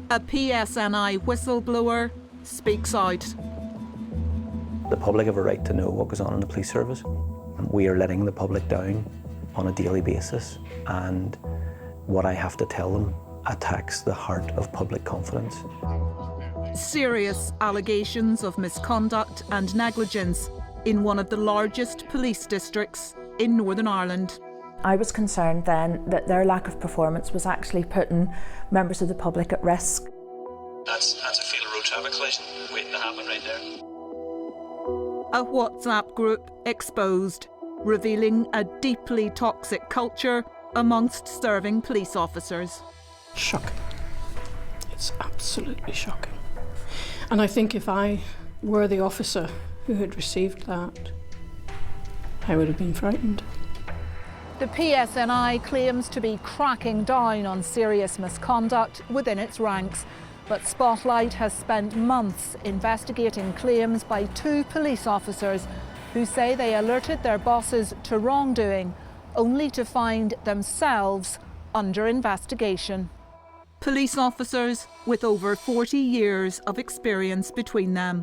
A PSNI whistleblower speaks out. The public have a right to know what goes on in the police service. We are letting the public down on a daily basis, and what I have to tell them attacks the heart of public confidence. Serious allegations of misconduct and negligence in one of the largest police districts in Northern Ireland. I was concerned then that their lack of performance was actually putting members of the public at risk. That's a fatal road traffic collision waiting to happen right there. A WhatsApp group exposed, revealing a deeply toxic culture amongst serving police officers. Shocking. It's absolutely shocking. And I think if I were the officer who had received that, I would have been frightened. The PSNI claims to be cracking down on serious misconduct within its ranks, but Spotlight has spent months investigating claims by 2 police officers who say they alerted their bosses to wrongdoing, only to find themselves under investigation. Police officers with over 40 years of experience between them.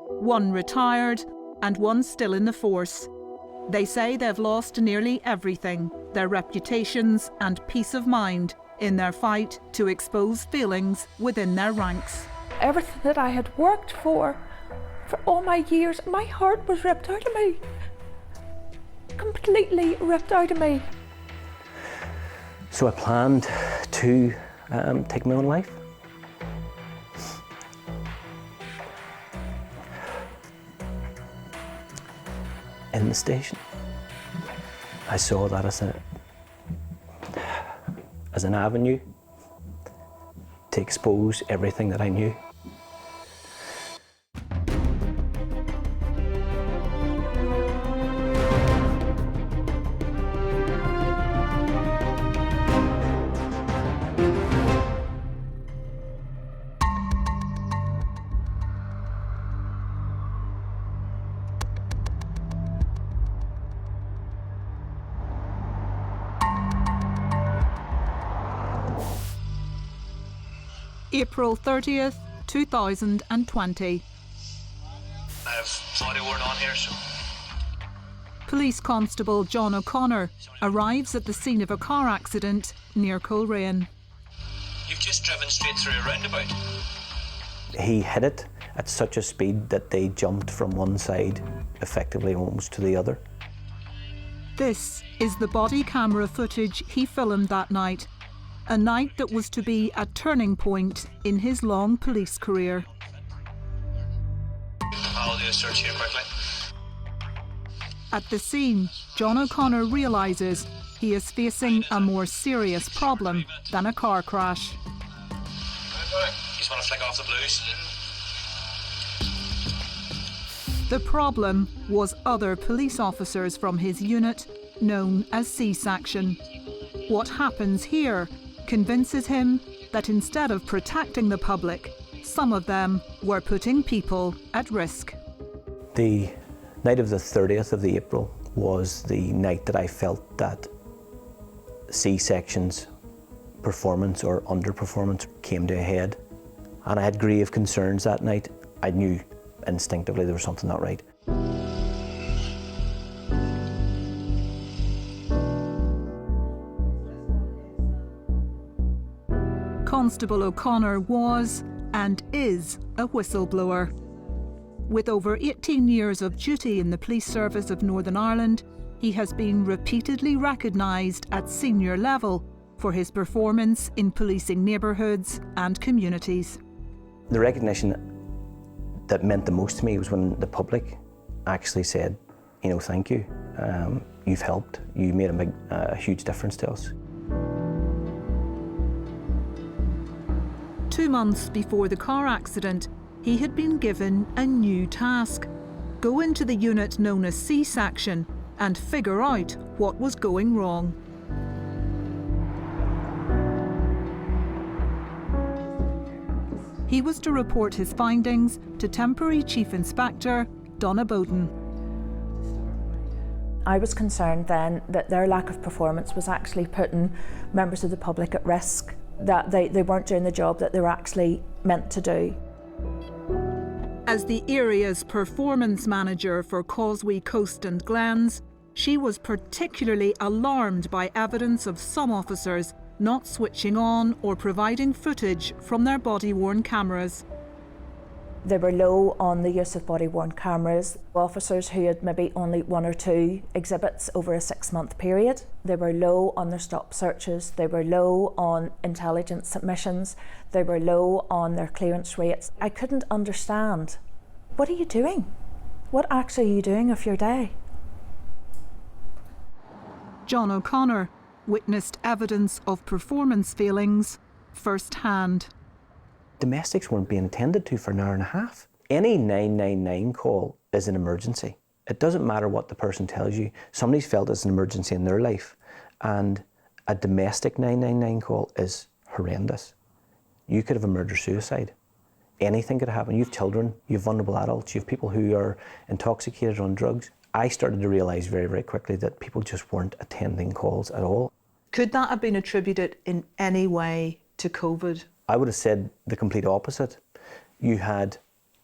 One retired and one still in the force. They say they've lost nearly everything, their reputations and peace of mind, in their fight to expose feelings within their ranks. Everything that I had worked for all my years, my heart was ripped out of me. Completely ripped out of me. So I planned to take my own life. In the station. I saw that as an avenue to expose everything that I knew. April 30th, 2020. I have body worn on here, so. Police Constable John O'Connor arrives at the scene of a car accident near Coleraine. You've just driven straight through a roundabout. He hit it at such a speed that they jumped from one side, effectively almost to the other. This is the body camera footage he filmed that night. A night that was to be a turning point in his long police career. I'll do a search here quickly. At the scene, John O'Connor realises he is facing a more serious problem than a car crash. You just want to flick off the blues? The problem was other police officers from his unit, known as C-Section. What happens here convinces him that instead of protecting the public, some of them were putting people at risk. The night of the 30th of the April was the night that I felt that C-Section's performance or underperformance came to a head. And I had grave concerns that night. I knew instinctively there was something not right. Constable O'Connor was and is a whistleblower. With over 18 years of duty in the police service of Northern Ireland, he has been repeatedly recognised at senior level for his performance in policing neighbourhoods and communities. The recognition that meant the most to me was when the public actually said, you know, thank you, you've helped, you made a huge difference to us. 2 months before the car accident, he had been given a new task. Go into the unit known as C-Section and figure out what was going wrong. He was to report his findings to Temporary Chief Inspector Donna Bowden. I was concerned then that their lack of performance was actually putting members of the public at risk, that they weren't doing the job that they were actually meant to do. As the area's performance manager for Causeway Coast and Glens, she was particularly alarmed by evidence of some officers not switching on or providing footage from their body-worn cameras. They were low on the use of body-worn cameras. Officers who had maybe only 1 or 2 exhibits over a 6-month period. They were low on their stop searches. They were low on intelligence submissions. They were low on their clearance rates. I couldn't understand. What are you doing? What actually are you doing of your day? John O'Connor witnessed evidence of performance failings firsthand. Domestics weren't being attended to for an hour and a half. Any 999 call is an emergency. It doesn't matter what the person tells you. Somebody's felt it's an emergency in their life, and a domestic 999 call is horrendous. You could have a murder-suicide. Anything could happen. You have children, you have vulnerable adults, you have people who are intoxicated on drugs. I started to realise very, very quickly that people just weren't attending calls at all. Could that have been attributed in any way to COVID? I would have said the complete opposite. You had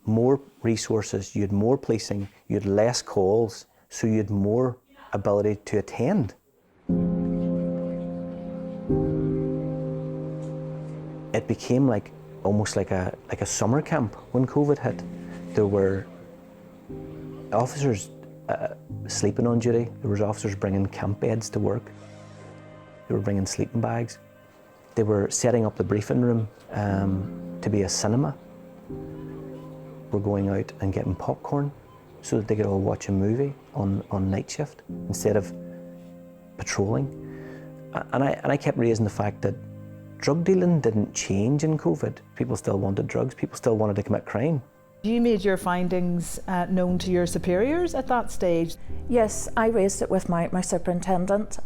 more resources, you had more policing, you had less calls, so you had more ability to attend. It became almost like a summer camp when COVID hit. There were officers sleeping on duty. There was officers bringing camp beds to work. They were bringing sleeping bags. They were setting up the briefing room to be a cinema. We're going out and getting popcorn so that they could all watch a movie on night shift instead of patrolling. And I kept raising the fact that drug dealing didn't change in COVID. People still wanted drugs. People still wanted to commit crime. You made your findings known to your superiors at that stage? Yes, I raised it with my superintendent.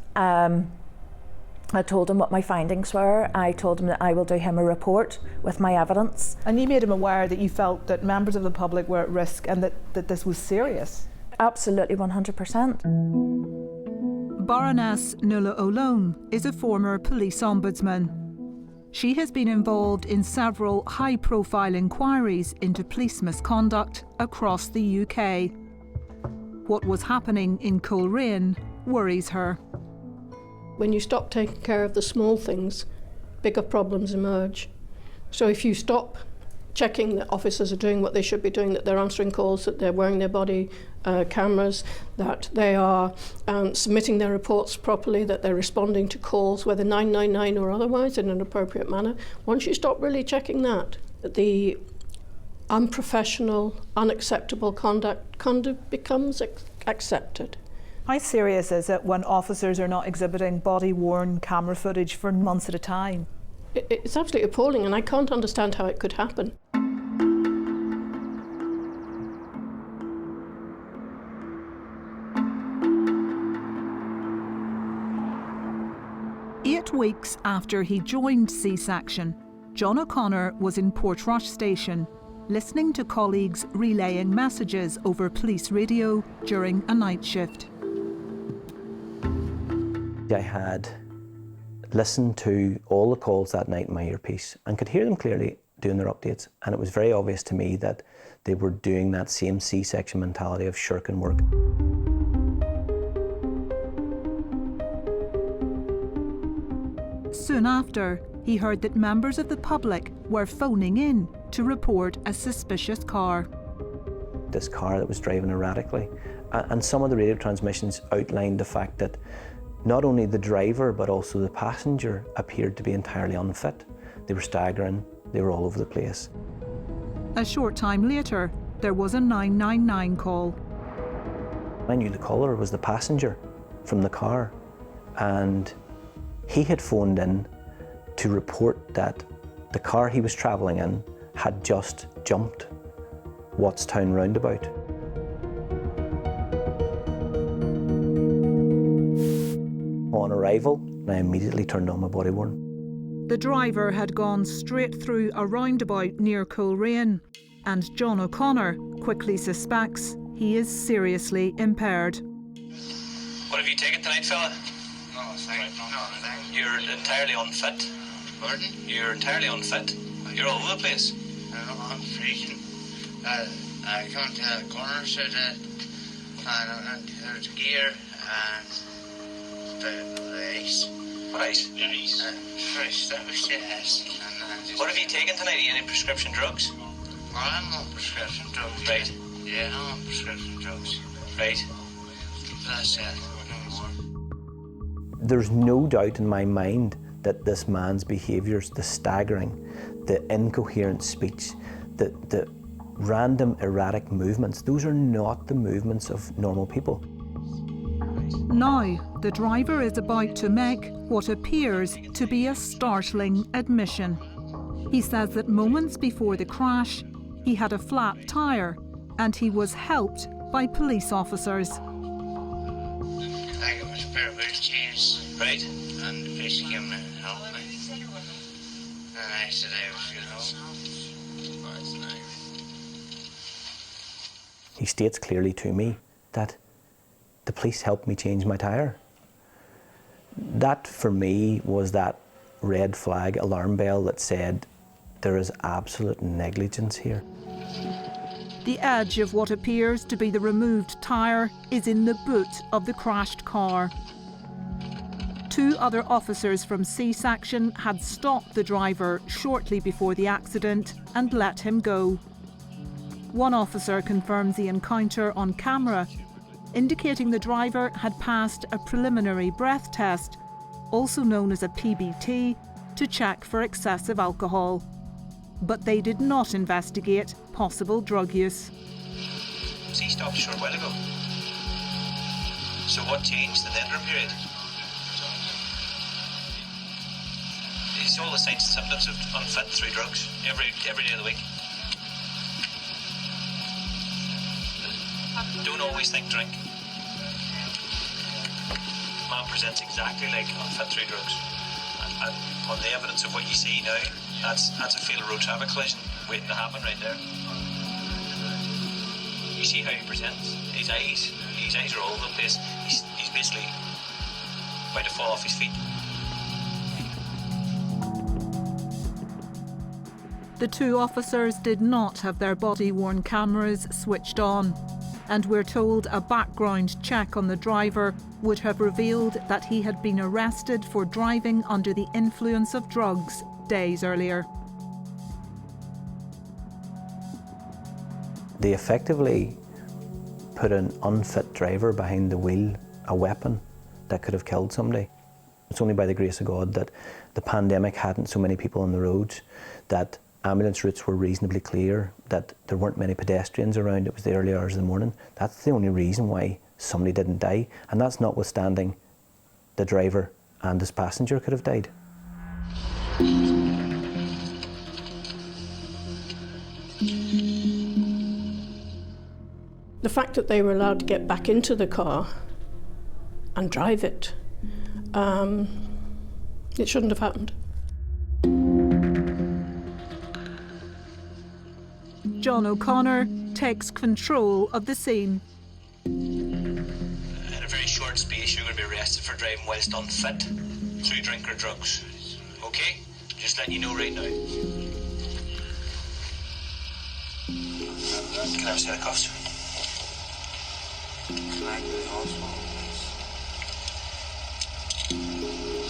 I told him what my findings were. I told him that I will do him a report with my evidence. And you made him aware that you felt that members of the public were at risk and that this was serious? Absolutely, 100%. Baroness Nuala O'Lone is a former police ombudsman. She has been involved in several high-profile inquiries into police misconduct across the UK. What was happening in Coleraine worries her. When you stop taking care of the small things, bigger problems emerge. So if you stop checking that officers are doing what they should be doing, that they're answering calls, that they're wearing their body cameras, that they are submitting their reports properly, that they're responding to calls, whether 999 or otherwise, in an appropriate manner, once you stop really checking that, the unprofessional, unacceptable conduct becomes accepted. How serious is it when officers are not exhibiting body-worn camera footage for months at a time? It's absolutely appalling, and I can't understand how it could happen. Eight weeks after he joined C-Section, John O'Connor was in Portrush Station, listening to colleagues relaying messages over police radio during a night shift. I had listened to all the calls that night in my earpiece and could hear them clearly doing their updates, and it was very obvious to me that they were doing that same C-Section mentality of shirking work. Soon after, he heard that members of the public were phoning in to report a suspicious car. This car that was driving erratically, and some of the radio transmissions outlined the fact that not only the driver but also the passenger appeared to be entirely unfit. They were staggering, they were all over the place. A short time later, there was a 999 call. I knew the caller was the passenger from the car, and he had phoned in to report that the car he was travelling in had just jumped Wattstown roundabout. On arrival, I immediately turned on my body-worn. The driver had gone straight through a roundabout near Coleraine, and John O'Connor quickly suspects he is seriously impaired. have you taken tonight, fella? No, thank you. You're entirely unfit. Pardon? You're entirely unfit. You're all over the place. I'm freezing. I come to the corner, so that and there's gear and the ice. What ice? The ice. Fresh, that was the ice. What have you taken tonight? Any prescription drugs? I'm on prescription drugs. Right. Yeah, I'm on prescription drugs. Right. That's it. No more. There's no doubt in my mind that this man's behaviours, the staggering, the incoherent speech, the random erratic movements, those are not the movements of normal people. Now, the driver is about to make what appears to be a startling admission. He says that moments before the crash, he had a flat tyre and he was helped by police officers. I got my spare wheel changed. Right. And the police came in and helped me. And I said I was good home. He states clearly to me that the police helped me change my tyre. That for me was that red flag alarm bell that said there is absolute negligence here. The edge of what appears to be the removed tyre is in the boot of the crashed car. Two other officers from C-Section had stopped the driver shortly before the accident and let him go. One officer confirms the encounter on camera, indicating the driver had passed a preliminary breath test, also known as a PBT, to check for excessive alcohol. But they did not investigate possible drug use. He stopped a short while ago. So what changed in the interim period? It's all the signs and symptoms of unfit through drugs every day of the week. Don't always think drink. Man presents exactly like unfit through drugs. And on the evidence of what you see now, that's a fatal road traffic collision waiting to happen right there. You see how he presents? His eyes are all over the place. He's basically about to fall off his feet. The two officers did not have their body-worn cameras switched on, and we're told a background check on the driver would have revealed that he had been arrested for driving under the influence of drugs days earlier. They effectively put an unfit driver behind the wheel, a weapon that could have killed somebody. It's only by the grace of God that the pandemic hadn't so many people on the roads, that ambulance routes were reasonably clear, that there weren't many pedestrians around. It was the early hours of the morning. That's the only reason why somebody didn't die, and that's notwithstanding the driver and his passenger could have died. The fact that they were allowed to get back into the car and drive it, it shouldn't have happened. John O'Connor takes control of the scene. In a very short space, you're going to be arrested for driving whilst unfit through drink or drugs. Okay? Just letting you know right now. Can I have a set of cuffs?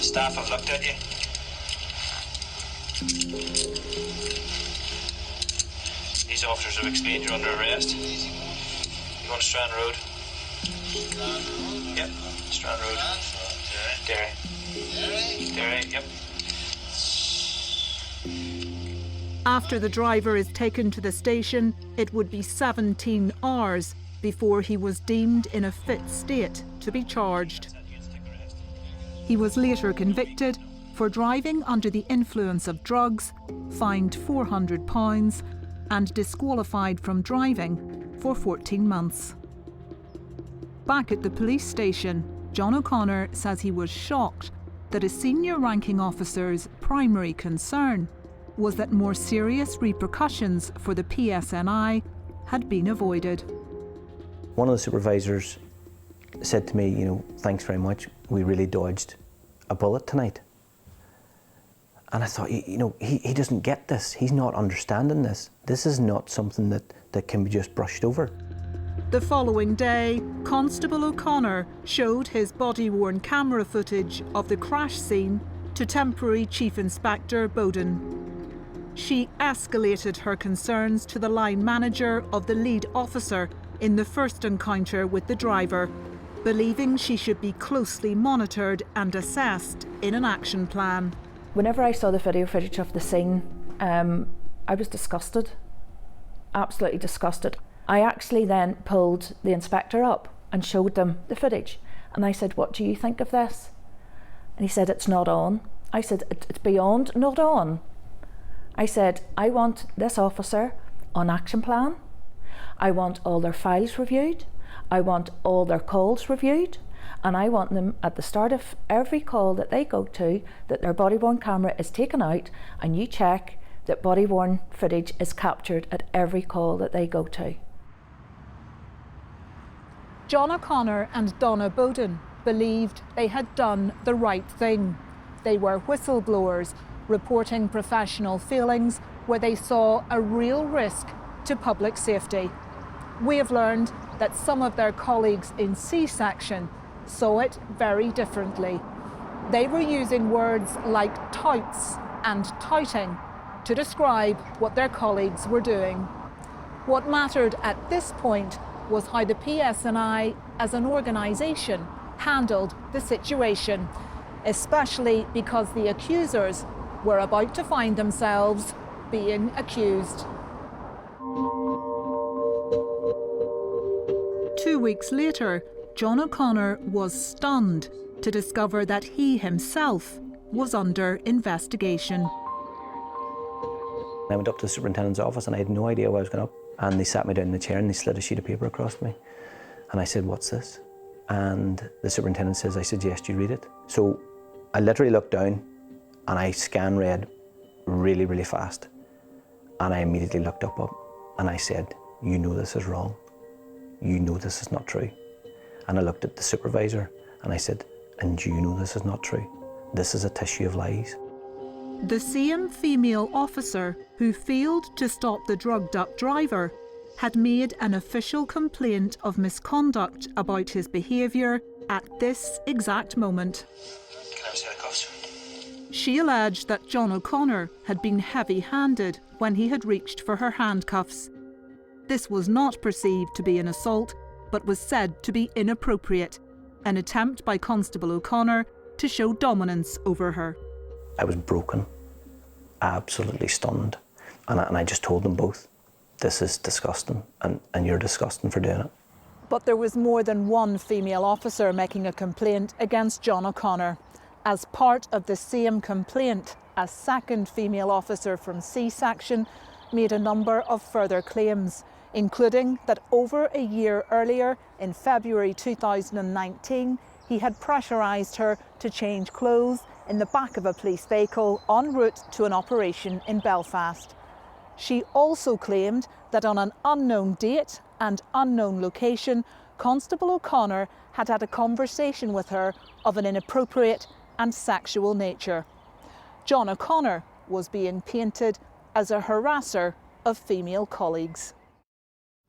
Staff have looked at you. These officers have explained you're under arrest. You going to Strand Road? Yep, Strand Road. Derry, yep. After the driver is taken to the station, it would be 17 hours before he was deemed in a fit state to be charged. He was later convicted for driving under the influence of drugs, fined £400 and disqualified from driving for 14 months. Back at the police station, John O'Connor says he was shocked that a senior ranking officer's primary concern was that more serious repercussions for the PSNI had been avoided. One of the supervisors said to me, you know, thanks very much, we really dodged a bullet tonight. And I thought, you know, he doesn't get this. He's not understanding this. This is not something that can be just brushed over. The following day, Constable O'Connor showed his body-worn camera footage of the crash scene to Temporary Chief Inspector Bowden. She escalated her concerns to the line manager of the lead officer in the first encounter with the driver, believing she should be closely monitored and assessed in an action plan. Whenever I saw the video footage of the scene, I was disgusted, absolutely disgusted. I actually then pulled the inspector up and showed them the footage. And I said, what do you think of this? And he said, it's not on. I said, it's beyond not on. I said, I want this officer on action plan. I want all their files reviewed. I want all their calls reviewed. And I want them at the start of every call that they go to, that their body-worn camera is taken out and you check that body-worn footage is captured at every call that they go to. John O'Connor and Donna Bowden believed they had done the right thing. They were whistleblowers, reporting professional failings where they saw a real risk to public safety. We have learned that some of their colleagues in C-section saw it very differently. They were using words like touts and touting to describe what their colleagues were doing. What mattered at this point was how the PSNI as an organisation handled the situation, especially because the accusers were about to find themselves being accused. 2 weeks later, John O'Connor was stunned to discover that he himself was under investigation. I went up to the superintendent's office and I had no idea why I was going up. And they sat me down in the chair and they slid a sheet of paper across me. And I said, what's this? And the superintendent says, I suggest you read it. So I literally looked down and I scan read really, really fast. And I immediately looked up and I said, you know this is wrong. You know this is not true. And I looked at the supervisor and I said, and you know this is not true. This is a tissue of lies. The same female officer who failed to stop the drugged-up driver had made an official complaint of misconduct about his behaviour at this exact moment. Can I have a set of cuffs? She alleged that John O'Connor had been heavy-handed when he had reached for her handcuffs. This was not perceived to be an assault, but was said to be inappropriate, an attempt by Constable O'Connor to show dominance over her. I was broken, absolutely stunned. And I just told them both, this is disgusting and you're disgusting for doing it. But there was more than one female officer making a complaint against John O'Connor. As part of the same complaint, a second female officer from C-section made a number of further claims, including that over a year earlier, in February 2019, he had pressurised her to change clothes in the back of a police vehicle en route to an operation in Belfast. She also claimed that on an unknown date and unknown location, Constable O'Connor had had a conversation with her of an inappropriate and sexual nature. John O'Connor was being painted as a harasser of female colleagues.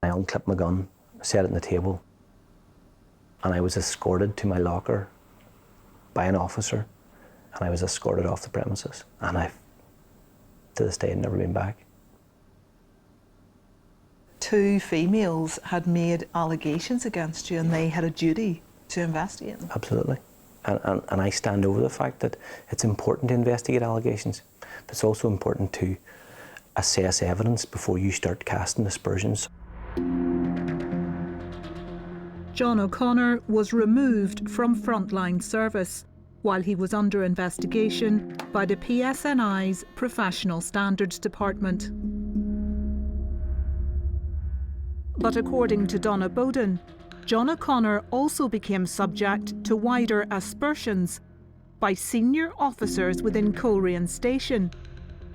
I unclipped my gun, set it on the table, and I was escorted to my locker by an officer, and I was escorted off the premises. And I've, to this day, never been back. 2 females had made allegations against you and they had a duty to investigate them. Absolutely. And I stand over the fact that it's important to investigate allegations, but it's also important to assess evidence before you start casting aspersions. John O'Connor was removed from frontline service while he was under investigation by the PSNI's Professional Standards Department. But according to Donna Bowden, John O'Connor also became subject to wider aspersions by senior officers within Coleraine Station,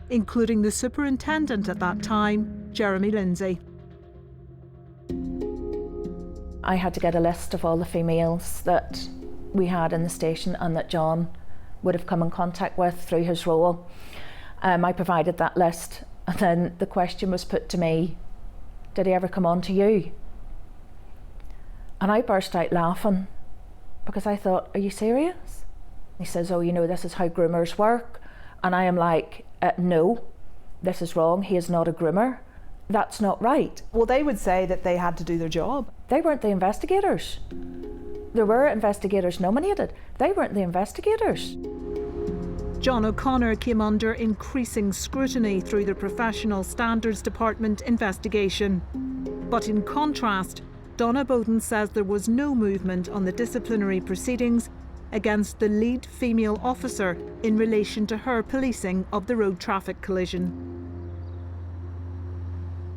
including the superintendent at that time, Jeremy Lindsay. I had to get a list of all the females that we had in the station and that John would have come in contact with through his role. I provided that list, and then the question was put to me, did he ever come on to you? And I burst out laughing because I thought, are you serious? He says, oh, you know, this is how groomers work. And I am like, no, this is wrong. He is not a groomer. That's not right. Well, they would say that they had to do their job. They weren't the investigators. There were investigators nominated. They weren't the investigators. John O'Connor came under increasing scrutiny through the Professional Standards Department investigation. But in contrast, Donna Bowden says there was no movement on the disciplinary proceedings against the lead female officer in relation to her policing of the road traffic collision.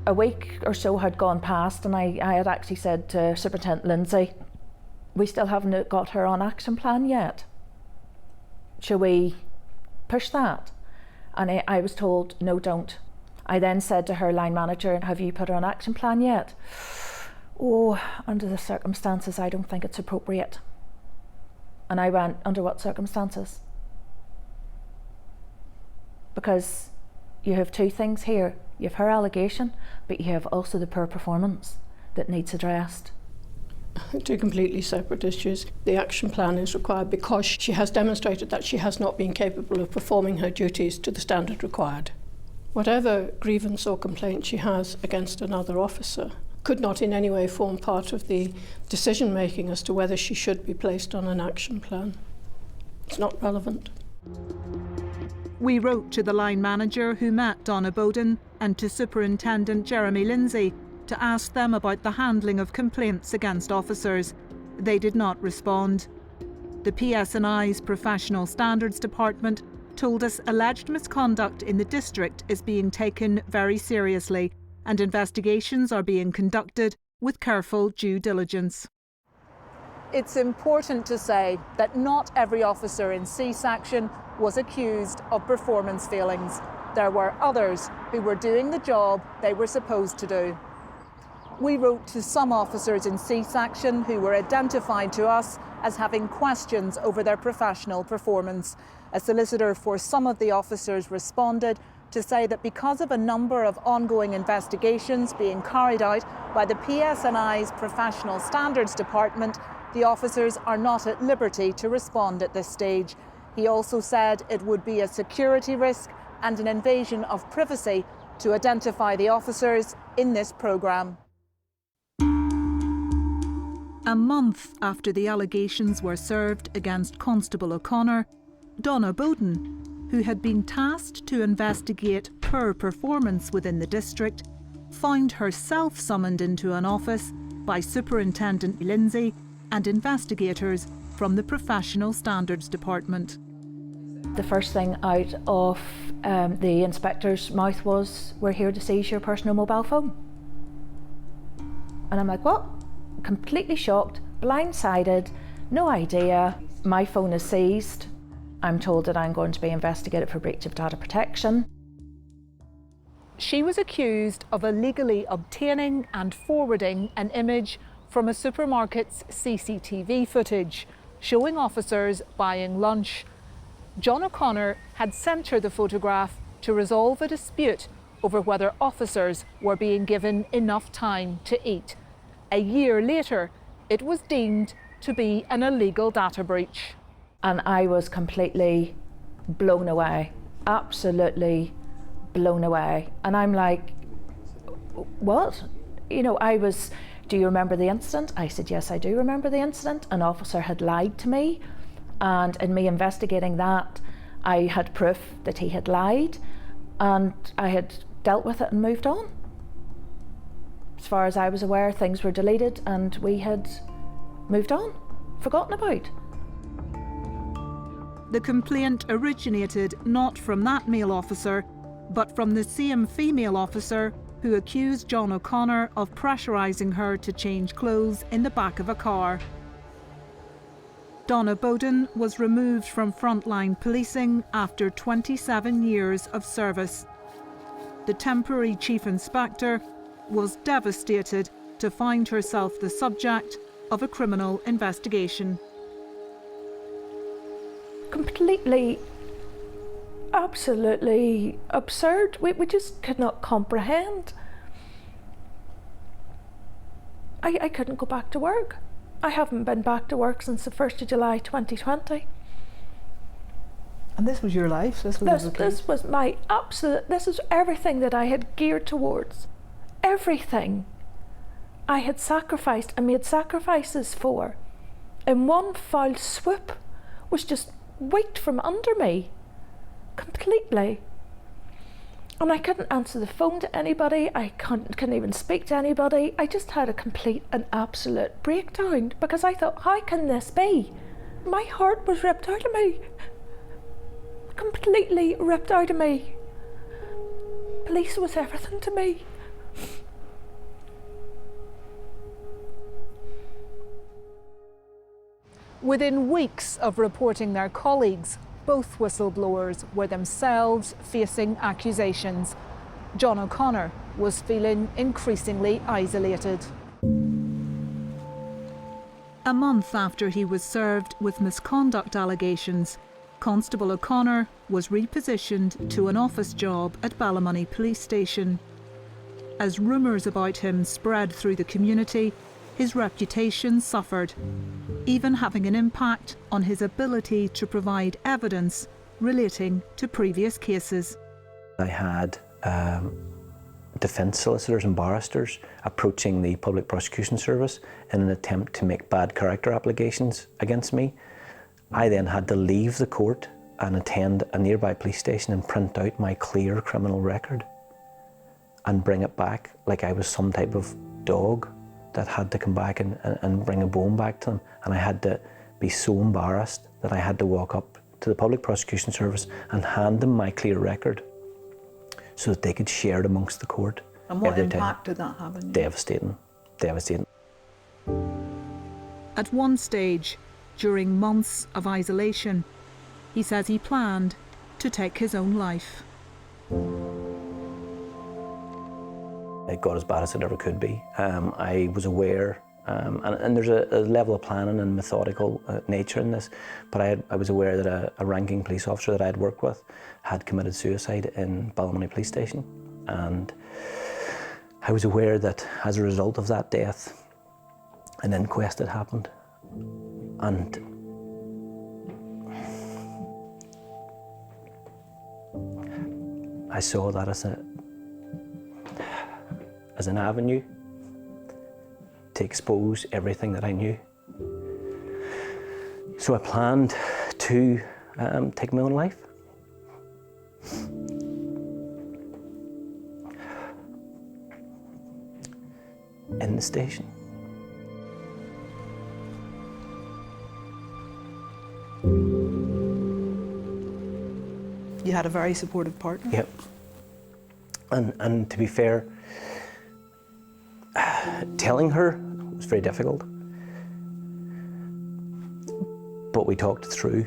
A week or so had gone past, and I had actually said to Superintendent Lindsay, we still haven't got her on action plan yet. Shall we push that? And I was told, no, don't. I then said to her line manager, have you put her on action plan yet? Oh, under the circumstances, I don't think it's appropriate. And I went, under what circumstances? Because you have two things here. You have her allegation, but you have also the poor performance that needs addressed. Two completely separate issues. The action plan is required because she has demonstrated that she has not been capable of performing her duties to the standard required. Whatever grievance or complaint she has against another officer could not in any way form part of the decision making as to whether she should be placed on an action plan. It's not relevant. We wrote to the line manager who met Donna Bowden and to Superintendent Jeremy Lindsay to ask them about the handling of complaints against officers. They did not respond. The PSNI's Professional Standards Department told us alleged misconduct in the district is being taken very seriously and investigations are being conducted with careful due diligence. It's important to say that not every officer in C-section was accused of performance failings. There were others who were doing the job they were supposed to do. We wrote to some officers in C-section who were identified to us as having questions over their professional performance. A solicitor for some of the officers responded to say that because of a number of ongoing investigations being carried out by the PSNI's Professional Standards Department, the officers are not at liberty to respond at this stage. He also said it would be a security risk and an invasion of privacy to identify the officers in this programme. A month after the allegations were served against Constable O'Connor, Donna Bowden, who had been tasked to investigate poor performance within the district, found herself summoned into an office by Superintendent Lindsay and investigators from the Professional Standards Department. The first thing out of the inspector's mouth was, we're here to seize your personal mobile phone. And I'm like, what? Completely shocked, blindsided, no idea. My phone is seized. I'm told that I'm going to be investigated for breach of data protection. She was accused of illegally obtaining and forwarding an image from a supermarket's CCTV footage showing officers buying lunch. John O'Connor had sent her the photograph to resolve a dispute over whether officers were being given enough time to eat. A year later, it was deemed to be an illegal data breach. And I was completely blown away, absolutely blown away. And I'm like, what? You know, do you remember the incident? I said, yes, I do remember the incident. An officer had lied to me. And in me investigating that, I had proof that he had lied. And I had dealt with it and moved on. As far as I was aware, things were deleted and we had moved on, forgotten about. The complaint originated not from that male officer, but from the same female officer who accused John O'Connor of pressurising her to change clothes in the back of a car. Donna Bowden was removed from frontline policing after 27 years of service. The temporary chief inspector was devastated to find herself the subject of a criminal investigation. Completely, absolutely absurd. We just could not comprehend. I couldn't go back to work. I haven't been back to work since the 1st of July 2020. And this was your life? This was my absolute, this is everything that I had geared towards. Everything I had sacrificed and made sacrifices for, in one foul swoop, was just wiped from under me completely. And I couldn't answer the phone to anybody. I couldn't even speak to anybody. I just had a complete and absolute breakdown because I thought, how can this be? My heart was ripped out of me. Completely ripped out of me. Police was everything to me. Within weeks of reporting their colleagues, both whistleblowers were themselves facing accusations. John O'Connor was feeling increasingly isolated. A month after he was served with misconduct allegations, Constable O'Connor was repositioned to an office job at Ballymoney Police Station. As rumours about him spread through the community, his reputation suffered, even having an impact on his ability to provide evidence relating to previous cases. I had defence solicitors and barristers approaching the Public Prosecution Service in an attempt to make bad character applications against me. I then had to leave the court and attend a nearby police station and print out my clear criminal record and bring it back like I was some type of dog that had to come back and bring a bone back to them. And I had to be so embarrassed that I had to walk up to the Public Prosecution Service and hand them my clear record so that they could share it amongst the court. And what impact did that have on you? Devastating, devastating. At one stage, during months of isolation, he says he planned to take his own life. It got as bad as it ever could be. I was aware, and there's a level of planning and methodical nature in this, but I was aware that a ranking police officer that I had worked with had committed suicide in Ballymoney Police Station. And I was aware that as a result of that death, an inquest had happened. And I saw that as an avenue to expose everything that I knew. So I planned to take my own life. In the station. You had a very supportive partner? Yep. And to be fair, telling her was very difficult. But we talked it through.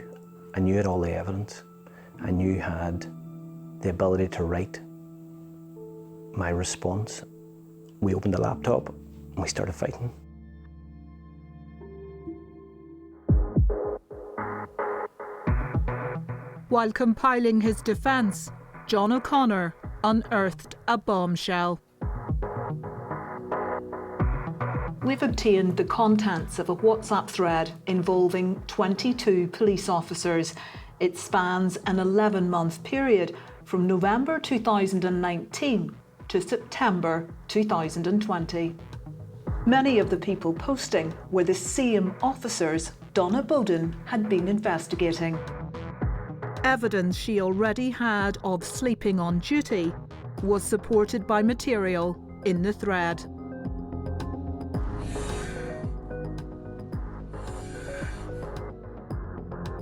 I knew had all the evidence. I knew had the ability to write my response. We opened the laptop and we started fighting. While compiling his defence, John O'Connor unearthed a bombshell. We've obtained the contents of a WhatsApp thread involving 22 police officers. It spans an 11-month period from November 2019 to September 2020. Many of the people posting were the same officers Donna Bowden had been investigating. Evidence she already had of sleeping on duty was supported by material in the thread.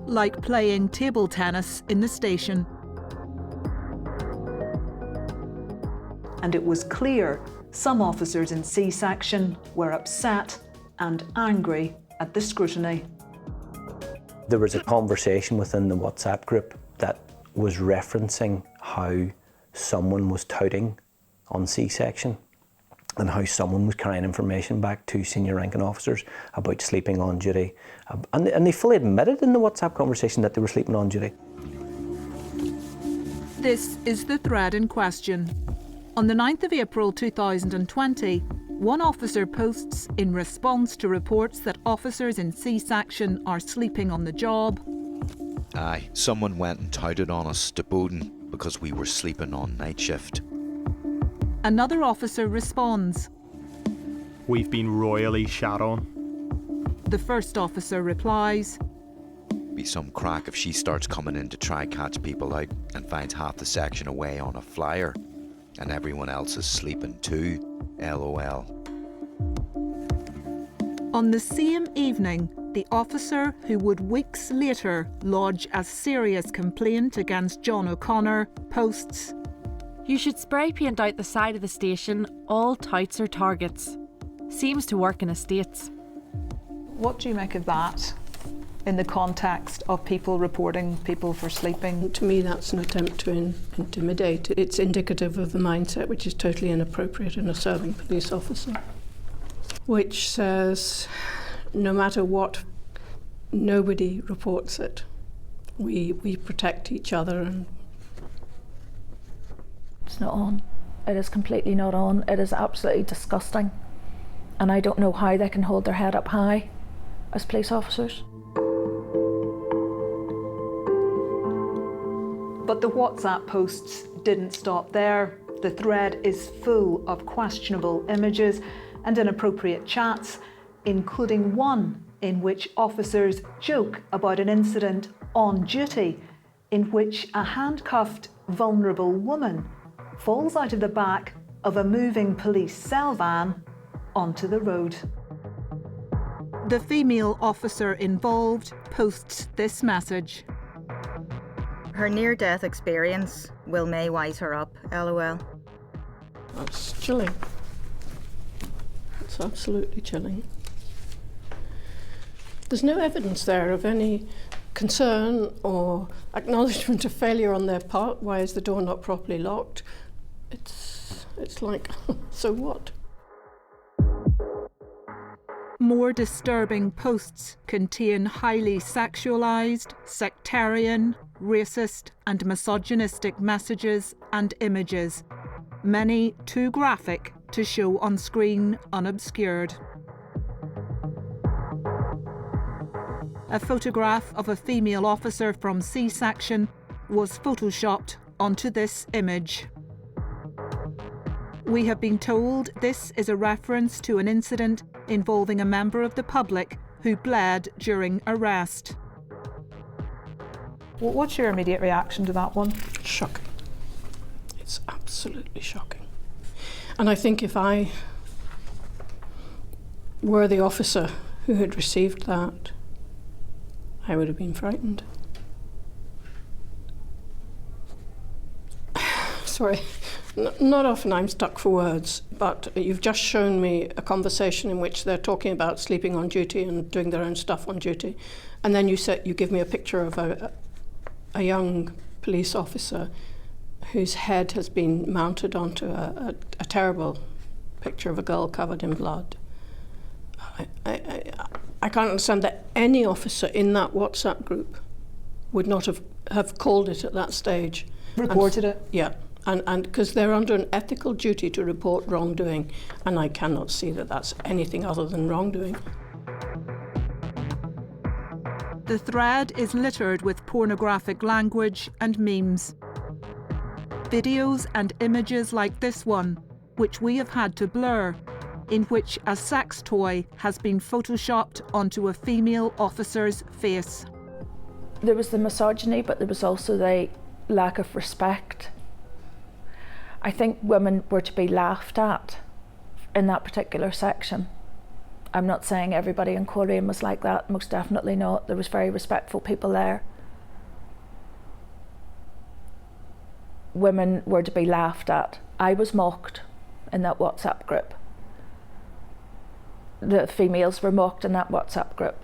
Like playing table tennis in the station. And it was clear some officers in C-section were upset and angry at the scrutiny. There was a conversation within the WhatsApp group that was referencing how someone was touting on C-section and how someone was carrying information back to senior ranking officers about sleeping on duty. And they fully admitted in the WhatsApp conversation that they were sleeping on duty. This is the thread in question. On the 9th of April 2020, one officer posts in response to reports that officers in C-section are sleeping on the job. Aye, someone went and touted on us to Bowden because we were sleeping on night shift. Another officer responds. We've been royally shat on. The first officer replies. Be some crack if she starts coming in to try catch people out and finds half the section away on a flyer and everyone else is sleeping too. LOL. On the same evening, the officer who would weeks later lodge a serious complaint against John O'Connor posts. You should spray paint out the side of the station. All touts are targets. Seems to work in estates. What do you make of that in the context of people reporting people for sleeping? To me, that's an attempt to intimidate. It's indicative of the mindset which is totally inappropriate in a serving police officer, which says no matter what, nobody reports it. We protect each other. And it's not on. It is completely not on. It is absolutely disgusting. And I don't know how they can hold their head up high as police officers. But the WhatsApp posts didn't stop there. The thread is full of questionable images and inappropriate chats, including one in which officers joke about an incident on duty in which a handcuffed, vulnerable woman falls out of the back of a moving police cell van onto the road. The female officer involved posts this message. Her near-death experience will may wise her up, LOL. That's chilling. It's absolutely chilling. There's no evidence there of any concern or acknowledgement of failure on their part. Why is the door not properly locked? It's like, so what? More disturbing posts contain highly sexualised, sectarian, racist and misogynistic messages and images, many too graphic to show on screen unobscured. A photograph of a female officer from C-section was photoshopped onto this image. We have been told this is a reference to an incident involving a member of the public who bled during arrest. What's your immediate reaction to that one? Shocking. It's absolutely shocking. And I think if I were the officer who had received that, I would have been frightened. Sorry, not often I'm stuck for words, but you've just shown me a conversation in which they're talking about sleeping on duty and doing their own stuff on duty. And then you give me a picture of a young police officer whose head has been mounted onto a terrible picture of a girl covered in blood. I can't understand that any officer in that WhatsApp group would not have called it at that stage. Reported it? Yeah, and because they're under an ethical duty to report wrongdoing, and I cannot see that that's anything other than wrongdoing. The thread is littered with pornographic language and memes. Videos and images like this one, which we have had to blur, in which a sex toy has been photoshopped onto a female officer's face. There was the misogyny, but there was also the lack of respect. I think women were to be laughed at in that particular section. I'm not saying everybody in Coleraine was like that, most definitely not. There was very respectful people there. Women were to be laughed at. I was mocked in that WhatsApp group. The females were mocked in that WhatsApp group.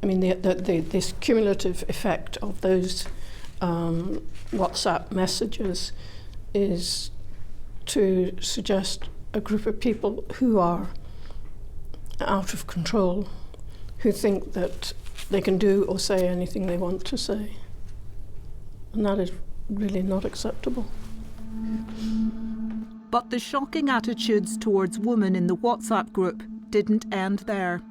I mean, this cumulative effect of those WhatsApp messages is to suggest a group of people who are out of control, who think that they can do or say anything they want to say. And that is really not acceptable. But the shocking attitudes towards women in the WhatsApp group didn't end there.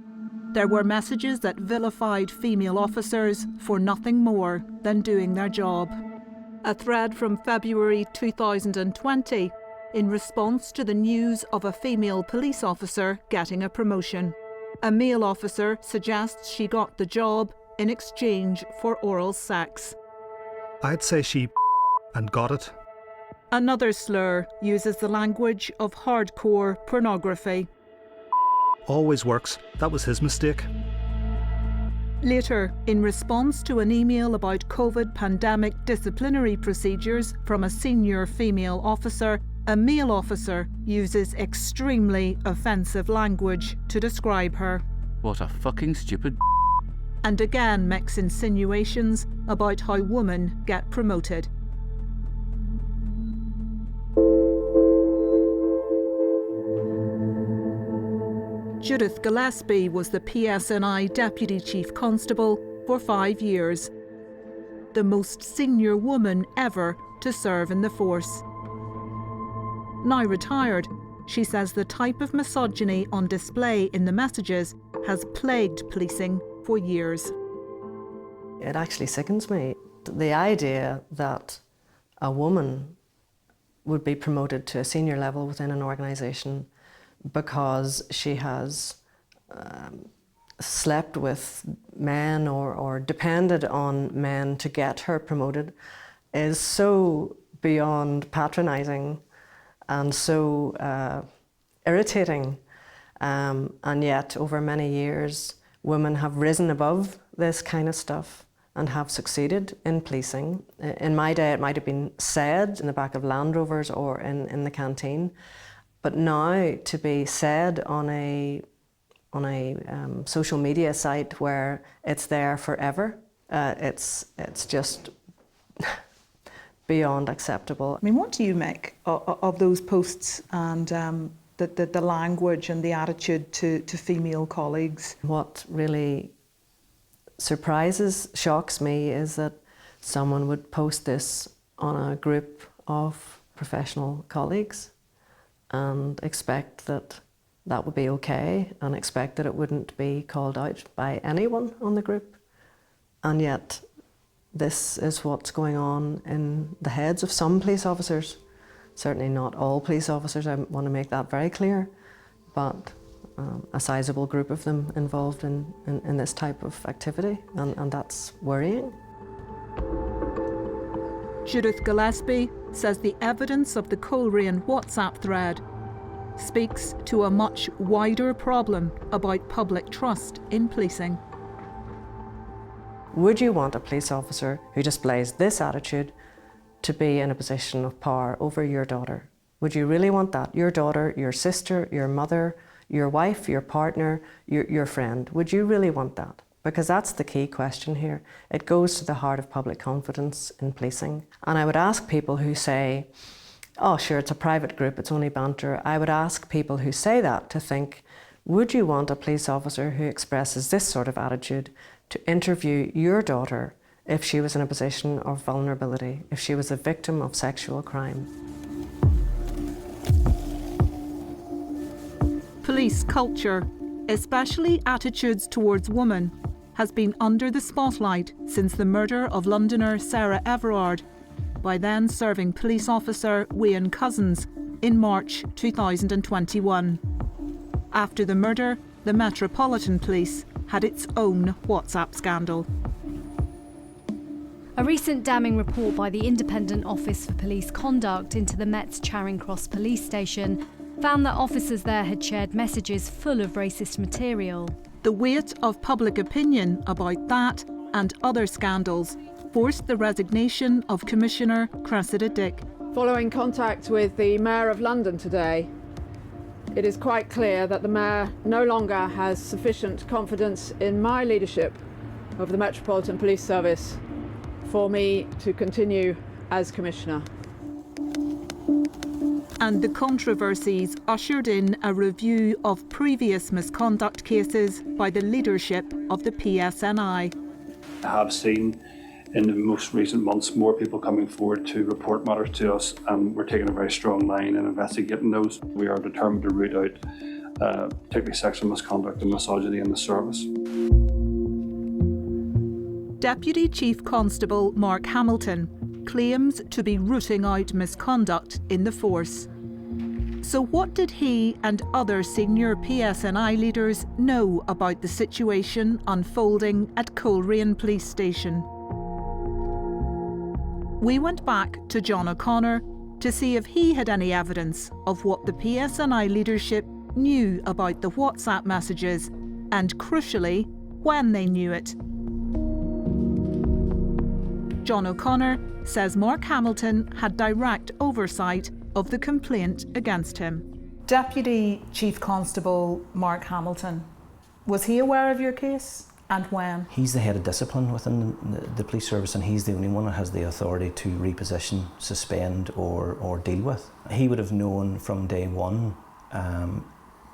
There were messages that vilified female officers for nothing more than doing their job. A thread from February 2020 in response to the news of a female police officer getting a promotion. A male officer suggests she got the job in exchange for oral sex. I'd say she and got it. Another slur uses the language of hardcore pornography. Always works. That was his mistake. Later, in response to an email about COVID pandemic disciplinary procedures from a senior female officer, a male officer uses extremely offensive language to describe her. What a fucking stupid. And again makes insinuations about how women get promoted. Judith Gillespie was the PSNI Deputy Chief Constable for 5 years, the most senior woman ever to serve in the force. Now retired, she says the type of misogyny on display in the messages has plagued policing for years. It actually sickens me. The idea that a woman would be promoted to a senior level within an organisation because she has slept with men or depended on men to get her promoted is so beyond patronising and so irritating. And yet, over many years, women have risen above this kind of stuff and have succeeded in policing. In my day, it might have been said in the back of Land Rovers or in the canteen. But now to be said on a social media site where it's there forever, it's just beyond acceptable. I mean, what do you make of those posts and the language and the attitude to female colleagues? What really shocks me is that someone would post this on a group of professional colleagues and expect that that would be okay and expect that it wouldn't be called out by anyone on the group. And yet this is what's going on in the heads of some police officers. Certainly not all police officers, I want to make that very clear, but a sizable group of them involved in this type of activity, and that's worrying. Judith Gillespie says the evidence of the Coleraine WhatsApp thread speaks to a much wider problem about public trust in policing. Would you want a police officer who displays this attitude to be in a position of power over your daughter? Would you really want that? Your daughter, your sister, your mother, your wife, your partner, your friend. Would you really want that? Because that's the key question here. It goes to the heart of public confidence in policing. And I would ask people who say, oh sure, it's a private group, it's only banter. I would ask people who say that to think, would you want a police officer who expresses this sort of attitude to interview your daughter if she was in a position of vulnerability, if she was a victim of sexual crime? Police culture, especially attitudes towards women, has been under the spotlight since the murder of Londoner Sarah Everard by then serving police officer Wayne Cousins in March 2021. After the murder, the Metropolitan Police had its own WhatsApp scandal. A recent damning report by the Independent Office for Police Conduct into the Met's Charing Cross police station found that officers there had shared messages full of racist material. The weight of public opinion about that and other scandals forced the resignation of Commissioner Cressida Dick. Following contact with the Mayor of London today, it is quite clear that the Mayor no longer has sufficient confidence in my leadership of the Metropolitan Police Service for me to continue as Commissioner. And the controversies ushered in a review of previous misconduct cases by the leadership of the PSNI. I have seen in the most recent months more people coming forward to report matters to us, and we're taking a very strong line in investigating those. We are determined to root out particularly sexual misconduct and misogyny in the service. Deputy Chief Constable Mark Hamilton claims to be rooting out misconduct in the force. So what did he and other senior PSNI leaders know about the situation unfolding at Coleraine Police Station? We went back to John O'Connor to see if he had any evidence of what the PSNI leadership knew about the WhatsApp messages and, crucially, when they knew it. John O'Connor says Mark Hamilton had direct oversight of the complaint against him. Deputy Chief Constable Mark Hamilton, was he aware of your case and when? He's the head of discipline within the police service, and he's the only one that has the authority to reposition, suspend or deal with. He would have known from day one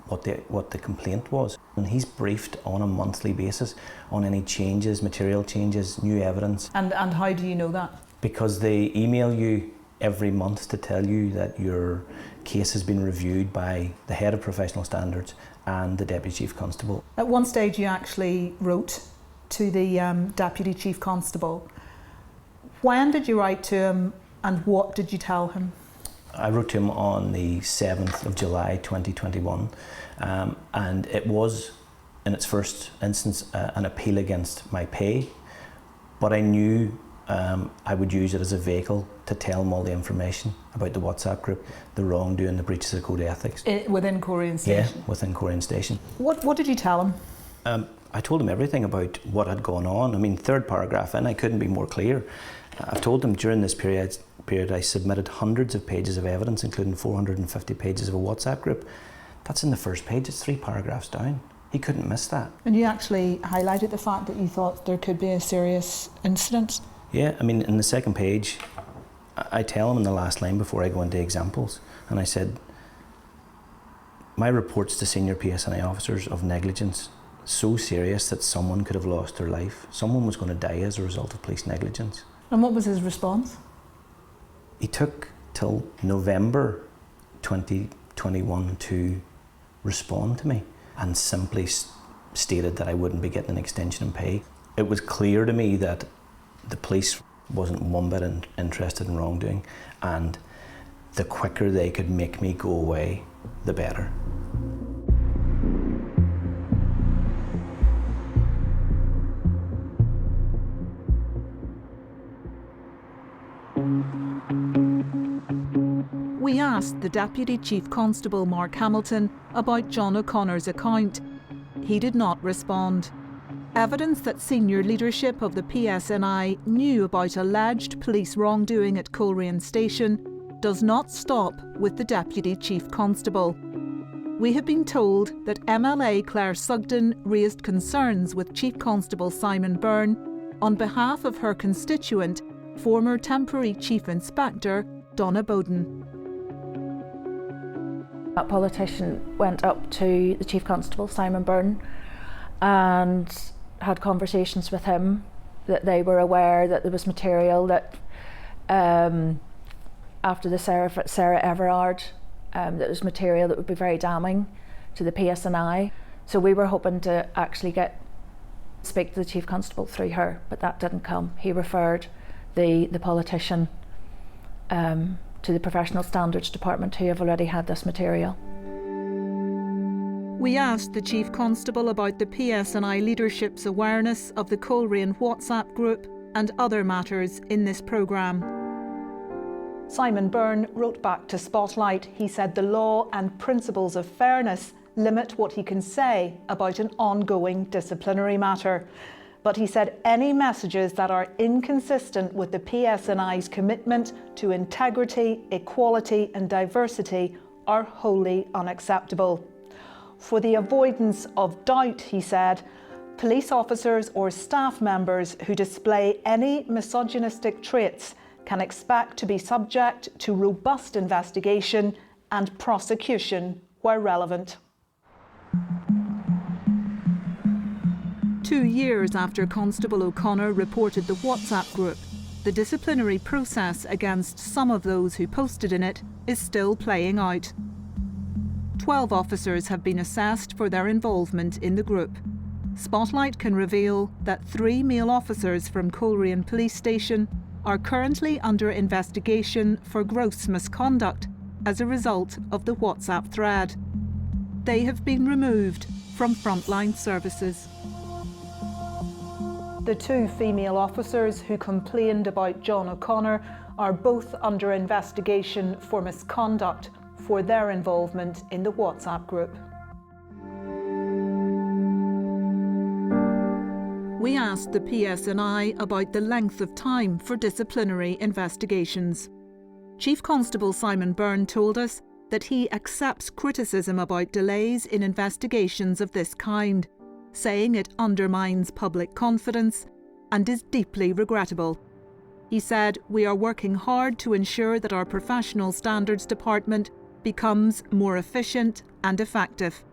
what the complaint was, and he's briefed on a monthly basis on any changes, material changes, new evidence. And how do you know that? Because they email you every month to tell you that your case has been reviewed by the head of professional standards and the Deputy Chief Constable. At one stage you actually wrote to the Deputy Chief Constable. When did you write to him and what did you tell him? I wrote to him on the 7th of July 2021, and it was, in its first instance, an appeal against my pay, but I knew I would use it as a vehicle to tell him all the information about the WhatsApp group, the wrongdoing, the breaches of code of ethics. Within Coleraine Station? Yeah, within Coleraine Station. What did you tell him? I told him everything about what had gone on. I mean, third paragraph in, I couldn't be more clear. I've told him during this period I submitted hundreds of pages of evidence, including 450 pages of a WhatsApp group. That's in the first page, it's 3 paragraphs down. He couldn't miss that. And you actually highlighted the fact that you thought there could be a serious incident? Yeah, I mean, in the second page, I tell him in the last line before I go into examples, and I said, my reports to senior PSNI officers of negligence so serious that someone could have lost their life. Someone was going to die as a result of police negligence. And what was his response? He took till November 2021 to respond to me and simply stated that I wouldn't be getting an extension in pay. It was clear to me that the police wasn't one bit interested in wrongdoing, and the quicker they could make me go away, the better. We asked the Deputy Chief Constable Mark Hamilton about John O'Connor's account. He did not respond. Evidence that senior leadership of the PSNI knew about alleged police wrongdoing at Coleraine Station does not stop with the Deputy Chief Constable. We have been told that MLA Claire Sugden raised concerns with Chief Constable Simon Byrne on behalf of her constituent, former temporary Chief Inspector Donna Bowden. That politician went up to the Chief Constable, Simon Byrne, and had conversations with him that they were aware that there was material that after the Sarah Everard, that was material that would be very damning to the PSNI. So we were hoping to actually speak to the Chief Constable through her, but that didn't come. He referred the politician to the Professional Standards Department, who have already had this material. We asked the Chief Constable about the PSNI leadership's awareness of the Coleraine WhatsApp group and other matters in this programme. Simon Byrne wrote back to Spotlight. He said the law and principles of fairness limit what he can say about an ongoing disciplinary matter. But he said any messages that are inconsistent with the PSNI's commitment to integrity, equality and diversity are wholly unacceptable. For the avoidance of doubt, he said, police officers or staff members who display any misogynistic traits can expect to be subject to robust investigation and prosecution where relevant. 2 years after Constable O'Connor reported the WhatsApp group, the disciplinary process against some of those who posted in it is still playing out. 12 officers have been assessed for their involvement in the group. Spotlight can reveal that 3 male officers from Coleraine police station are currently under investigation for gross misconduct as a result of the WhatsApp thread. They have been removed from frontline services. The 2 female officers who complained about John O'Connor are both under investigation for misconduct for their involvement in the WhatsApp group. We asked the PSNI about the length of time for disciplinary investigations. Chief Constable Simon Byrne told us that he accepts criticism about delays in investigations of this kind, saying it undermines public confidence and is deeply regrettable. He said, "We are working hard to ensure that our professional standards department becomes more efficient and effective."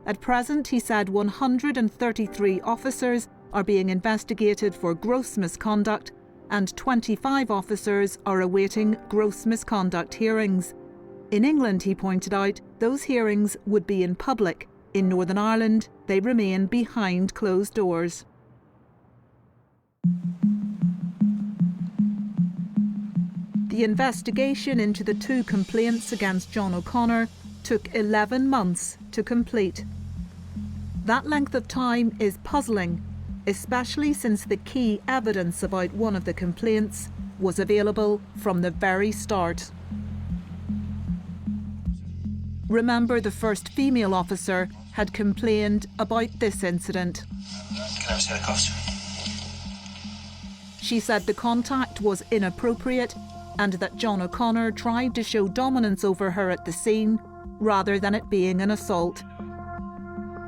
At present, he said 133 officers are being investigated for gross misconduct and 25 officers are awaiting gross misconduct hearings. In England, he pointed out, those hearings would be in public. In Northern Ireland, they remain behind closed doors. The investigation into the 2 complaints against John O'Connor took 11 months to complete. That length of time is puzzling, especially since the key evidence about one of the complaints was available from the very start. Remember, the first female officer had complained about this incident. Can I have a set of cuffs? She said the contact was inappropriate and that John O'Connor tried to show dominance over her at the scene rather than it being an assault.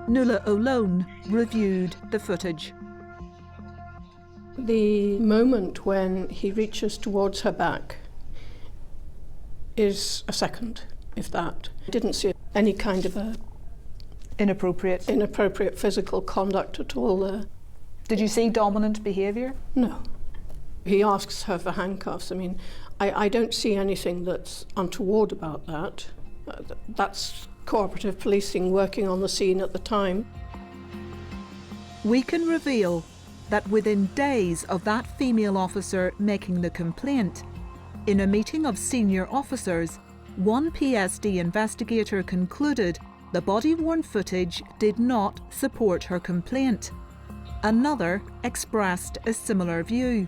Nuala O'Lone reviewed the footage. The moment when he reaches towards her back is a second, if that. I didn't see any kind of a inappropriate physical conduct at all there. Did you see dominant behaviour? No. He asks her for handcuffs. I mean, I don't see anything that's untoward about that. That's cooperative policing working on the scene at the time. We can reveal that within days of that female officer making the complaint, in a meeting of senior officers, one PSD investigator concluded the body-worn footage did not support her complaint. Another expressed a similar view.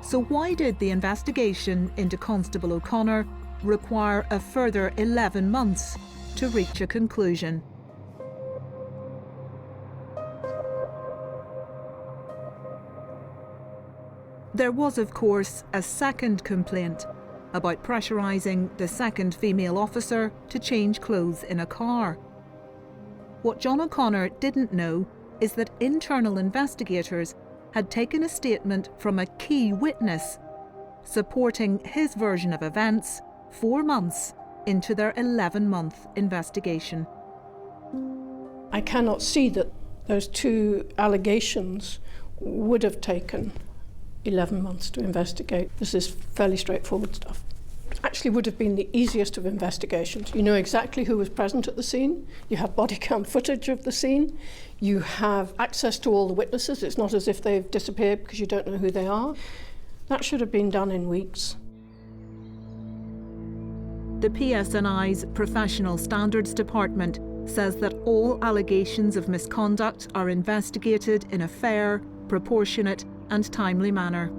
So why did the investigation into Constable O'Connor require a further 11 months to reach a conclusion? There was, of course, a second complaint about pressurising the second female officer to change clothes in a car. What John O'Connor didn't know is that internal investigators had taken a statement from a key witness supporting his version of events 4 months into their 11-month investigation. I cannot see that those 2 allegations would have taken 11 months to investigate. This is fairly straightforward stuff. It actually would have been the easiest of investigations. You know exactly who was present at the scene. You have body cam footage of the scene. You have access to all the witnesses. It's not as if they've disappeared because you don't know who they are. That should have been done in weeks. The PSNI's Professional Standards Department says that all allegations of misconduct are investigated in a fair, proportionate and timely manner.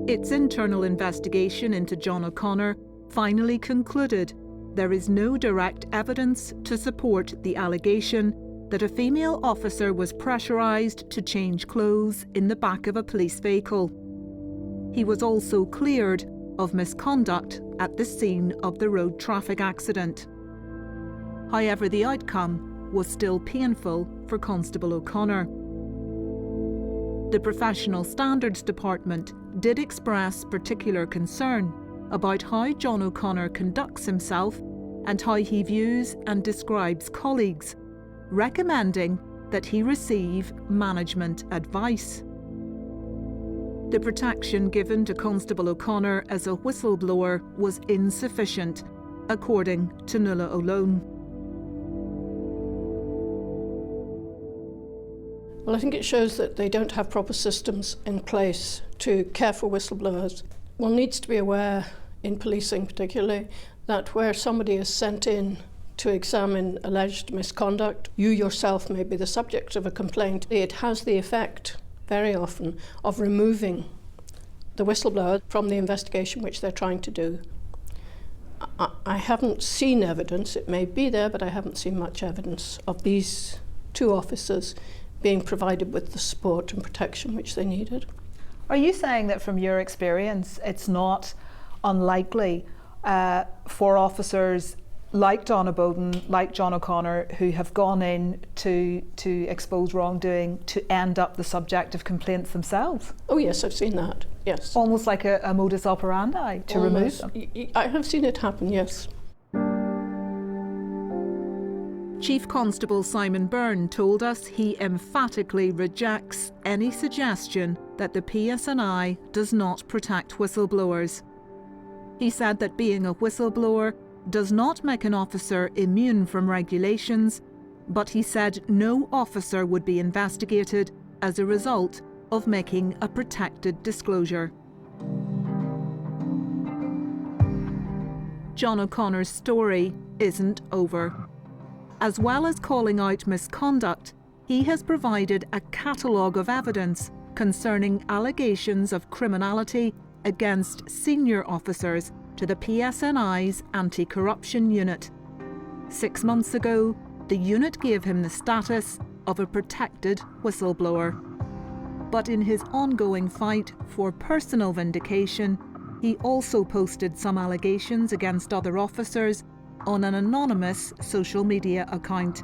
Its internal investigation into John O'Connor finally concluded there is no direct evidence to support the allegation that a female officer was pressurised to change clothes in the back of a police vehicle. He was also cleared of misconduct at the scene of the road traffic accident. However, the outcome was still painful for Constable O'Connor. The Professional Standards Department did express particular concern about how John O'Connor conducts himself and how he views and describes colleagues, recommending that he receive management advice. The protection given to Constable O'Connor as a whistleblower was insufficient, according to Nuala O'Lone. Well, I think it shows that they don't have proper systems in place to care for whistleblowers. One needs to be aware, in policing particularly, that where somebody is sent in to examine alleged misconduct, you yourself may be the subject of a complaint. It has the effect, very often, of removing the whistleblower from the investigation which they're trying to do. I haven't seen evidence, it may be there, but I haven't seen much evidence of these two officers being provided with the support and protection which they needed. Are you saying that from your experience it's not unlikely for officers like Donna Bowden, like John O'Connor, who have gone in to expose wrongdoing, to end up the subject of complaints themselves? Oh yes, I've seen that, yes. Almost like a modus operandi to remove them? I have seen it happen, yes. Chief Constable Simon Byrne told us he emphatically rejects any suggestion that the PSNI does not protect whistleblowers. He said that being a whistleblower does not make an officer immune from regulations, but he said no officer would be investigated as a result of making a protected disclosure. John O'Connor's story isn't over. As well as calling out misconduct, he has provided a catalogue of evidence concerning allegations of criminality against senior officers to the PSNI's anti-corruption unit. 6 months ago, the unit gave him the status of a protected whistleblower. But in his ongoing fight for personal vindication, he also posted some allegations against other officers on an anonymous social media account.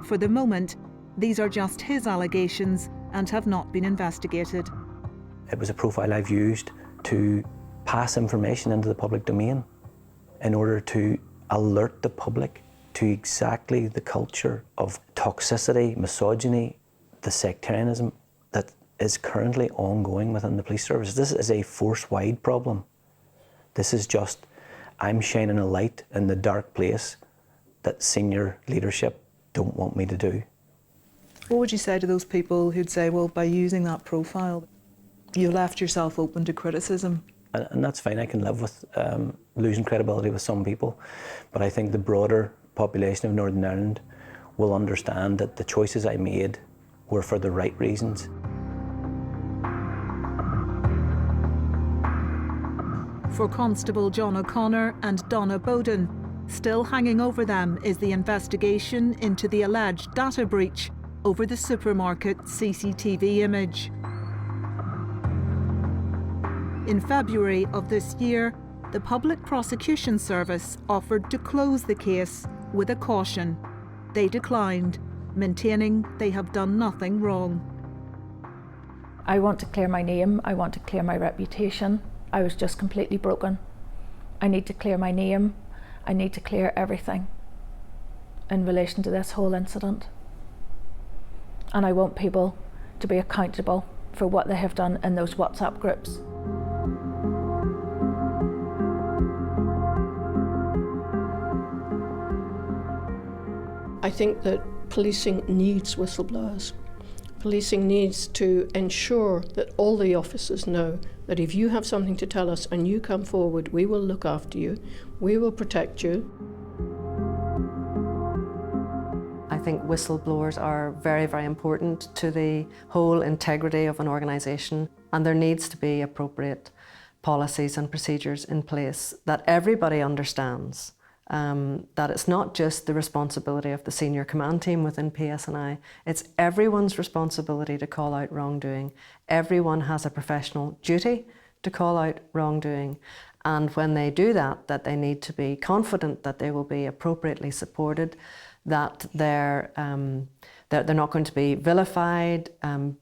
For the moment, these are just his allegations and have not been investigated. It was a profile I've used to pass information into the public domain in order to alert the public to exactly the culture of toxicity, misogyny, the sectarianism that is currently ongoing within the police service. This is a force-wide problem. This is just, I'm shining a light in the dark place that senior leadership don't want me to do. What would you say to those people who'd say, well, by using that profile, you left yourself open to criticism? And that's fine, I can live with losing credibility with some people, but I think the broader population of Northern Ireland will understand that the choices I made were for the right reasons. For Constable John O'Connor and Donna Bowden, still hanging over them is the investigation into the alleged data breach over the supermarket CCTV image. In February of this year, the Public Prosecution Service offered to close the case with a caution. They declined, maintaining they have done nothing wrong. I want to clear my name, I want to clear my reputation. I was just completely broken. I need to clear my name, I need to clear everything in relation to this whole incident. And I want people to be accountable for what they have done in those WhatsApp groups. I think that policing needs whistleblowers. Policing needs to ensure that all the officers know that if you have something to tell us and you come forward, we will look after you, we will protect you. I think whistleblowers are very, very important to the whole integrity of an organisation, and there needs to be appropriate policies and procedures in place that everybody understands. That it's not just the responsibility of the senior command team within PSNI, it's everyone's responsibility to call out wrongdoing. Everyone has a professional duty to call out wrongdoing, and when they do that, that they need to be confident that they will be appropriately supported, that they're not going to be vilified,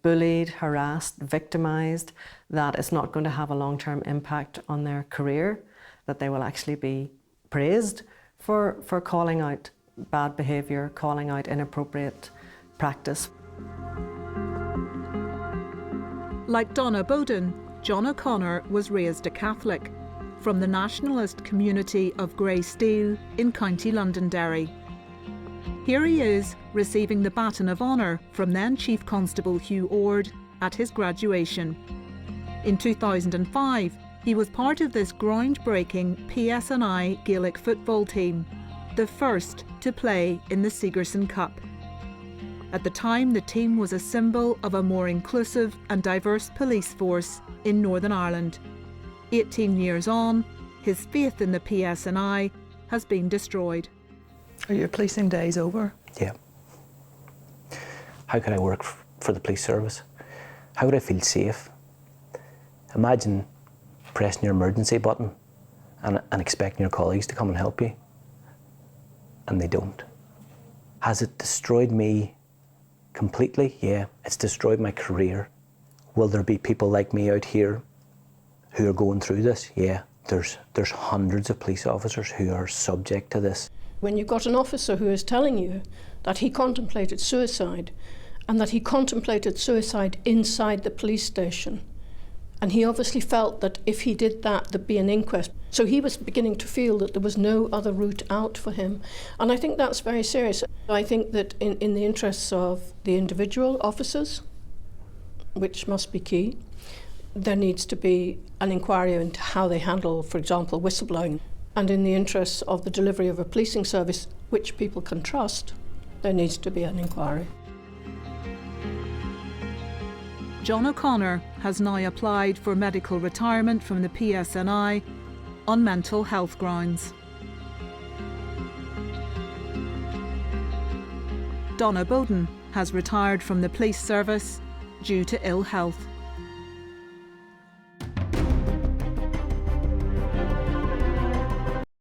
bullied, harassed, victimised, that it's not going to have a long-term impact on their career. that they will actually be praised for calling out bad behaviour, calling out inappropriate practice. Like Donna Bowden, John O'Connor was raised a Catholic from the nationalist community of Grey Steel in County Londonderry. Here he is receiving the baton of honour from then Chief Constable Hugh Ord at his graduation. In 2005, he was part of this groundbreaking PSNI Gaelic football team, the first to play in the Sigerson Cup. At the time, the team was a symbol of a more inclusive and diverse police force in Northern Ireland. 18 years on, his faith in the PSNI has been destroyed. Are your policing days over? Yeah. How could I work for the police service? How would I feel safe? Imagine pressing your emergency button and expecting your colleagues to come and help you, and they don't. Has it destroyed me completely? Yeah. It's destroyed my career. Will there be people like me out here who are going through this? Yeah. There's hundreds of police officers who are subject to this. When you've got an officer who is telling you that he contemplated suicide, and that he contemplated suicide inside the police station, and he obviously felt that if he did that, there'd be an inquest. So he was beginning to feel that there was no other route out for him. And I think that's very serious. I think that in the interests of the individual officers, which must be key, there needs to be an inquiry into how they handle, for example, whistleblowing. And in the interests of the delivery of a policing service which people can trust, there needs to be an inquiry. John O'Connor has now applied for medical retirement from the PSNI on mental health grounds. Donna Bowden has retired from the police service due to ill health.